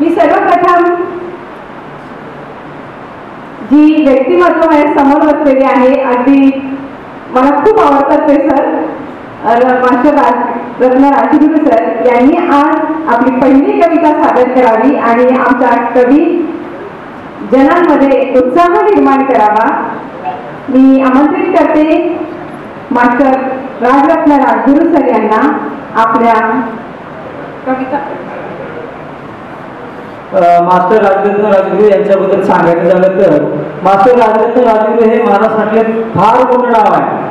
मी सर्वप्रथम जी व्यक्तिमत्व माझ्या समोर बसलेली आहे, अगदी मला खूप आवडतात ते सर, मास्टर रत्न राजगुरू सर यांनी आज आपली पहिली कविता सादर करावी आणि आमच्या कवी जनांमध्ये उत्साह निर्माण करावा. मी आमंत्रित करते मास्टर राजरत्न राजगुरू सर यांना आपल्या कविता. मास्टर राजरत्न राजगुरू यांच्याबद्दल सांगायचं झालं तर मास्टर राजरत्न राजगुरू हे महाराष्ट्रातले फार मोठं नाव आहे.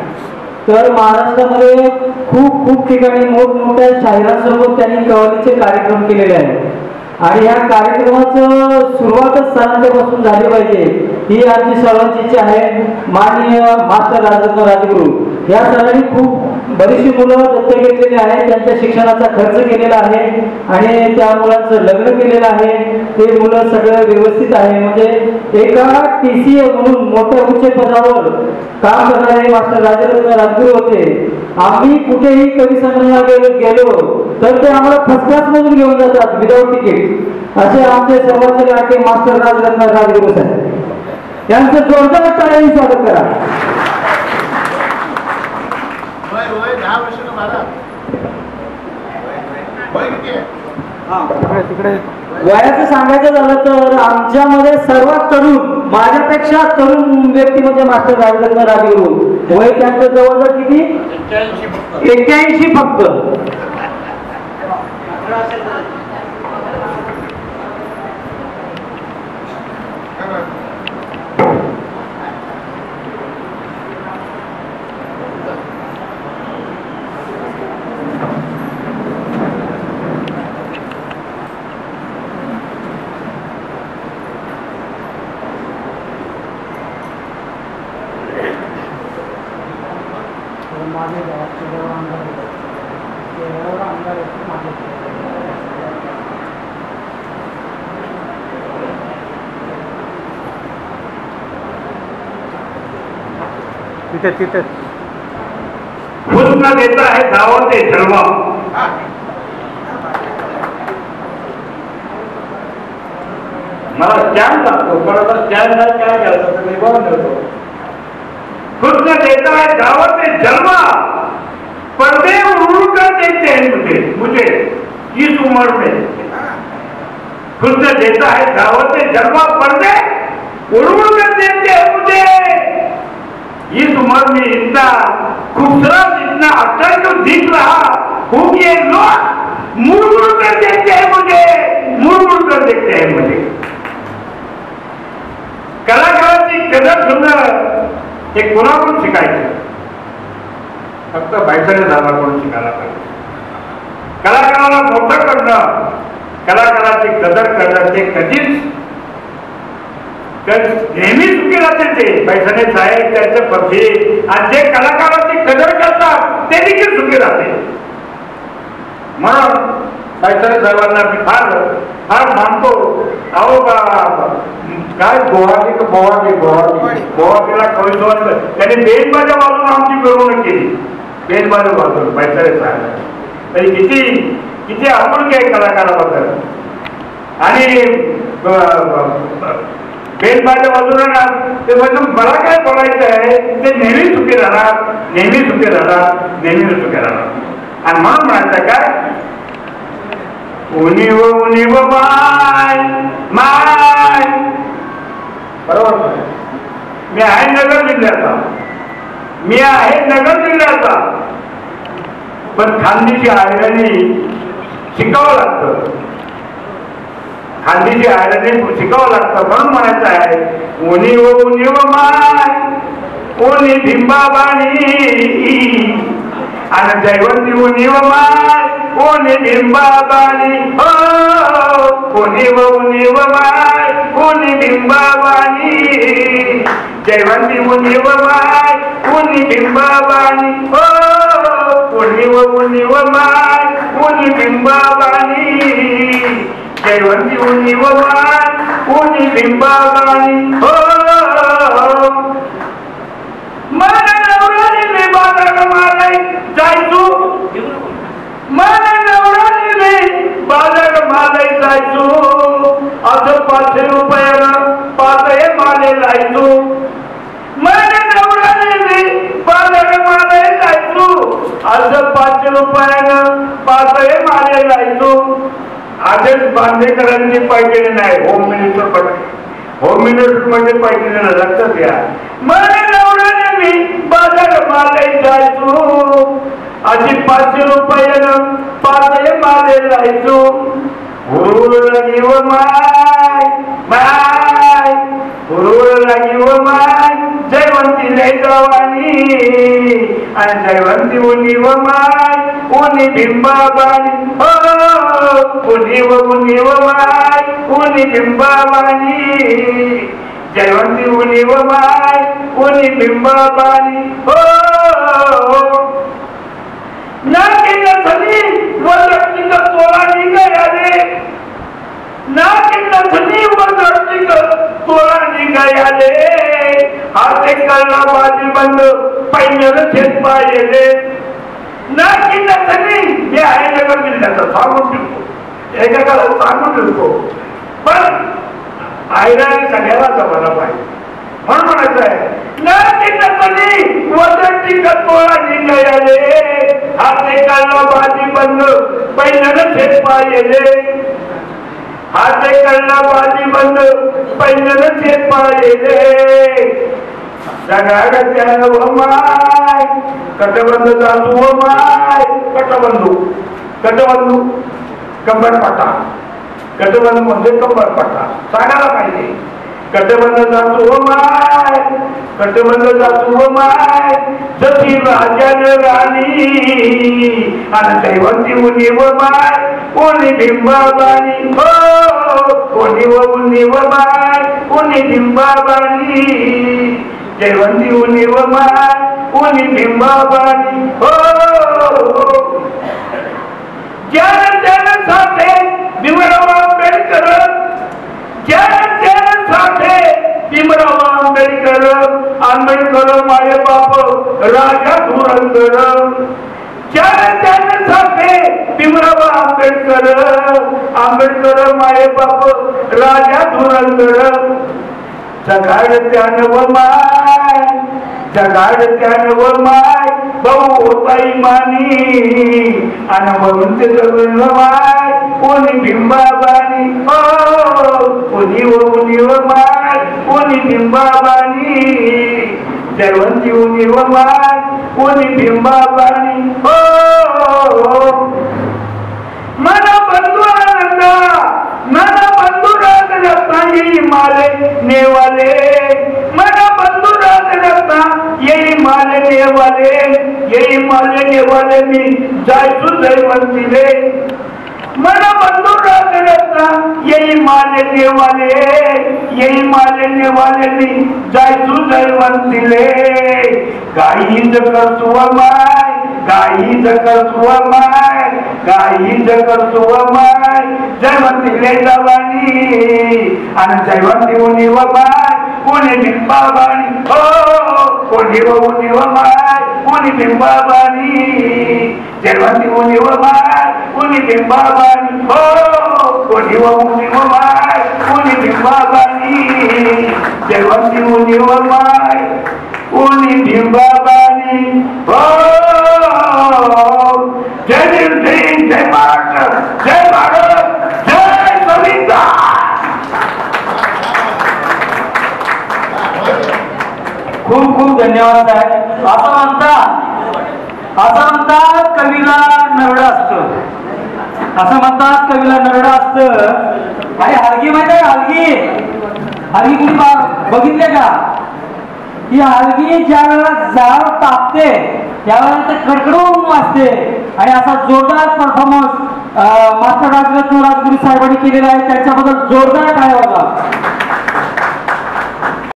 तर महाराष्ट्रामध्ये खूप खूप ठिकाणी मोठमोठ्या शाहिरांसोबत त्यांनी कव्वालीचे कार्यक्रम केलेले आहेत आणि या कार्यक्रमाचं सुरुवातच सणांच्यापासून झाली पाहिजे ही आमची सर्वांची इच्छा आहे. माननीय मास्टर राजरत्न राजगुरू या सरांनी खूप बरीचशी मुलं दत्तक घेतलेली आहेत, त्यांच्या शिक्षणाचा खर्च केलेला आहे आणि त्या मुलांचं लग्न केलेलं आहे. ते मुलं सगळं व्यवस्थित आहे. म्हणजे एका TCA म्हणून मोठ्या उच्च पदावर काम करणारे मास्टर राजरत्न राजगुरू होते. आम्ही कुठेही कवी संमेलनाला गेलो तर ते आम्हाला फर्स्ट क्लास मधून घेऊन जातात विदाउट तिकीट. असे आमचे सर्वांचे लाडके मास्टर राजरत्न राजगुरू साहेब यांचं जोरदार टाळ्यांनी स्वागत करा. वयाचं सांगायचं झालं तर आमच्यामध्ये सर्वात तरुण, माझ्यापेक्षा तरुण व्यक्ती म्हणजे मास्टर राजरत्न राजगुरू. वय त्यांचं जवळजवळ किती? 81 फक्त. हुस्न देता है दावत जलवा, मला स्टँड लागतो पण आता स्टँड काय घ्यायचं मी बघून ठेवतो. हुस्न देता है दावत जलवा, पर्दे उड़ कर देखते हैं मुझे इस उम्र में. हुस्न देता है दावत जलवा, पर्दे उड़ कर देखते हैं मुझे इस उम्र में. इतना खूबसूरत, इतना अट्रैक्टिव दिख रहा हूँ कि ये लोग मुड़ मुड़ कर देखते हैं मुझे, मुड़ मुड़ कर देखते हैं मुझे. कलाकाराची कदर सुंदर हे कोणाकडून शिकायचं? फक्त बायसाने झाडाकडून शिकायला पाहिजे. कलाकाराला मोठं करणं, कलाकाराची कदर करणं ते कधीच नेहमी चुकी राहते. ते पैशाने साहेब त्यांचे पक्षी आणि जे कलाकाराची कदर करतात ते देखील चुकी राहते. म्हणून पैशाने साहेबांना मी फार फार मानतो. अहो काय गोवाकीला कवी समजलं त्यांनी बेजबाच्या बाजून आमची मिरवणूक केली. बेजबाजू बाजून पैशाने साहेब तरी किती किती आपुलकी आहे कलाकाराबद्दल. आणि बेजबाच्या बाजूला ते म्हणजे मला काय बोलायचं आहे ते नेहमी चुकी राहणार, नेहमी चुकी राहणार, नेहमी चुकी राहणार. आणि म्हणून म्हणायचं काय, उणीव उणीव माय माय. बरोबर. मी आहे नगर जिल्ह्याचा, मी आहे नगर जिल्ह्याचा, पण खानदेशी आयराणी शिकावं लागतं. खानदेशी आयराणी शिकावं लागतं. म्हणून म्हणायचं आहे उणीव उणीव माय उणी भिंबाबाणी आणि जयवंती उणीव माय उणी भिंबाबाणी. हो उणीव उणीव माय उणी भिंबाबाणी, जयवंती उणीव माय उणी भिंबाबाणी. हो उणीव उणीव माय उणी भिंबाबाणी, जयवंती उणीव माय उणी भिंबाबाणी. हो मला नवऱ्याने बाजार माराय जायचो, मला नवऱ्याने बाजार माराय जायचो. आदेश बांदेकरांची पाहिजे नाही, होम मिनिस्टर पाहिजे, होम मिनिस्टर म्हणजे पाहिजे नाही, लक्षात घ्या. मला नवऱ्याने मी बाजार माले जायचो, अशी 500 रुपयानं पाले माले जायचो. हुरूर लागी व माय माय, हुरूर लागी व माय, जयवंती लय जवानी आणि जयवंती उनी व माय, उनी बिंबाबानी हो, उनी व माय, उनी बिंबाबानी, जयवंती उनी व माय, उनी बिंबाबानी हो. नाकी नथनी वरती का तोला निघाले, नाकी नथनी वरती का तोला निघाले, हाते कळला बाजी बंद पैनर थेट पाहिले. नाकी नथनी हे आहे नगर जिल्ह्याचं सांगून ठेवतो, एकेकाला सांगून ठेवतो, पण आयराने सगळ्याला जमायला पाहिजे म्हणून म्हणायचं आहे. नाकी नथनी वरती का तोला निघाले, हाते कळला बाजी बंद पैनर थेट पाहिले, हाते कळला बाजी बंद पैनर थेट पाहिले. जगाड त्यानं व माय, कटबंद जातो व माय, कटबंधू कटबंधू कंबरपट्टा, कटबंधू म्हणजे कंबरपट्टा सांगायला पाहिजे. कटबंद जातो व माय, कटबंद जातो व माय, जशी राजान राणी आणि जयवंती उनी व माय, उनी बिंबाबानी हो, उनी व माय, उनी बिंबाबानी, जयवंती उनी व माय, उनी बिंबाबानी हो. ज्यानं त्यानं साठे भीमराव आंबेडकर, ज्यानं त्यानं साठे भीमराव आंबेडकर, आंबेडकर माय बाप राजा धुरंधर. ज्यानं त्यानं साठे भीमराव आंबेडकर, आंबेडकर माय बाप राजा धुरंधर. जगाड त्यानं व माय, जगाड त्यानं व माय, भाऊ होताई मानी आणि म्हणून ते जगून माय, कोणी बिंबाबानी हो, कोणी व माय, कोणी बिंबाबानी, जयवंती उनी व माय, कोणी बिंबाबानी हो. मला बंधू आनंदा, मला बंधू रत्ना येई माले नेवाले, मला बंधू रत्ना येई माले नेवाले, येई माले नेवाले मी जायचो जयवंतीले. मला बंधू रत्ना येई माले नेवाले, येई माले नेवाले मी जायचो जयवंतीले. गाई जगत व माय, गाई जगत व माय, गाई जगत व माय, जयवंतीले जवानी आणि जयवंती उनी व माय, उनी बिंबाबानी हो, कोणी उनी व माय, उनी बिंबाबानी, जयवंती उनी व माय, उनी बिंबाबानी हो, कोणी उनी व माय, उनी बिंबाबानी, जयवंती उनी व माय, उनी बिंबाबानी हो. जय भीम, जय महाराष्ट्र, जय भारत, जय संविधान. खूप खूप धन्यवाद साहेब. असं म्हणतात कवीला नरडं असतं, असं म्हणतात कवीला नरडं असतं. आणि हलगी माहिती आहे, हलगी हलगी कुणी बघितले का? ही हलगी ज्या वेळेला झाड तापते त्यावेळेला ते कडकडून वाजते आणि असा जोरदार परफॉर्मन्स मास्टर राजरत्न राजगुरू साहेबांनी केलेला आहे. त्यांच्याबद्दल जोरदार टाळ्या वाजवा.